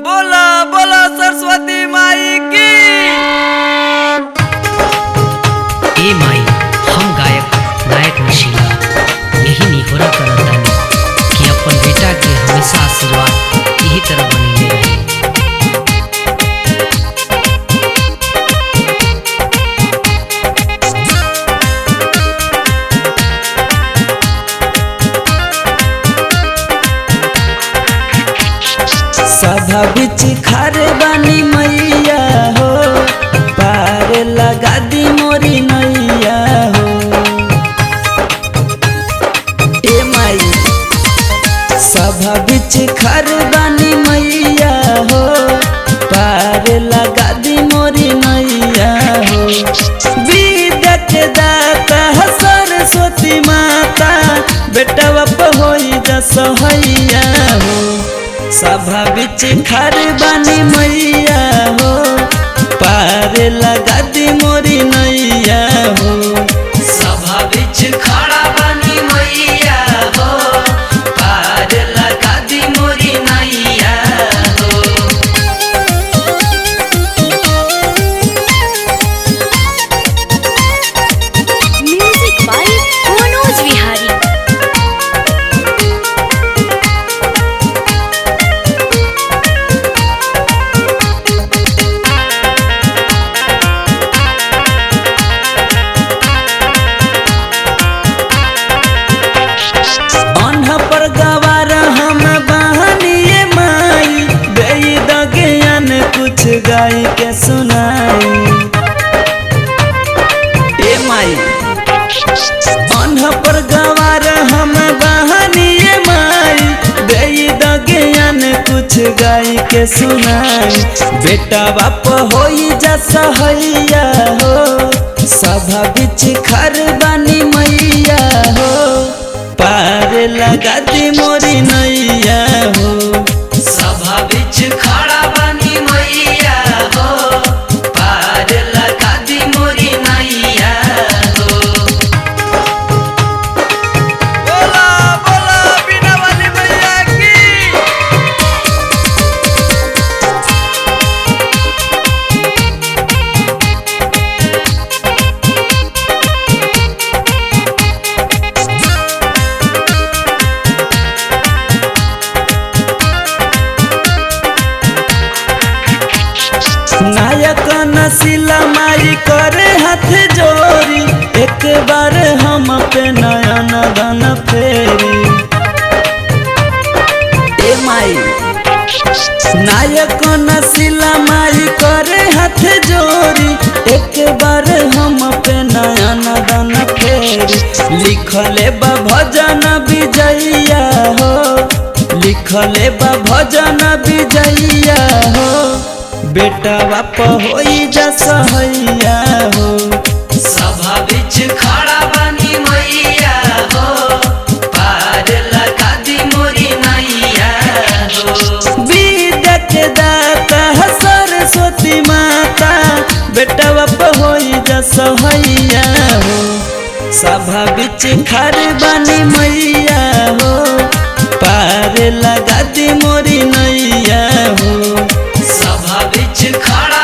बोला बोला सरस्वती माई की। ए माई हम गायक नशीला यही निहोरा करतानी कि अपन बेटा के हमेशा आशीर्वाद यही तरह बनी रहे। सभा बिच खारे बानी मैया हो, पार लगा दी मोरी नैया हो। ए माई सभा बिच खारे बानी मैया हो, पार लगा दी मोरी नैया हो। विद्या के दाता सरस्वती माता, बेटा बाप होई जा सहैया हो। सभा बिच खार बानी मैया हो, पार लगा दी मोरी नैया हो। सभा बिच खड़ा बानी मैया हो, पार लगा दी मोरी नैया हो। Music by Manoj Vihari. पर गवार हम बहनिए माई, दे द ज्ञान कुछ गाई के सुनाई। ए माई पर गवार हम बहनिए माई, दे द ज्ञान कुछ गाई के सुनाई। बेटा बाप होई जा सहैया हो, सभा बिच खार बानी मैया हो, पार लगा दी मोरी नैया हो। सभा बिच खड़ा बानी मैया हो, पार लगा दी मोरी नैया हो। बोला बोला बिना वाली मैया की। नायक नसीला माई करे हाथ जोड़ी, एक बार हम पे नयन धन फेरी। ए माई नायक नसीला माई करे हाथ जोड़ी, एक बार हम पे नयन धन फेरी। लिखले बा भजन विजैया हो, लिखले बा भजन विजैया हो। बेटा बाप होई जा सहैया हो। सभा बिच खड़ा बानी मैया हो, पार लगा दी मोरी नैया हो। विद्या के दाता सरस्वती माता, बेटा बाप होई जा सहैया हो। सभा बिच खार बानी मैया हो, पार लगा दी मोरी नैया हो। सभा बिच खड़ा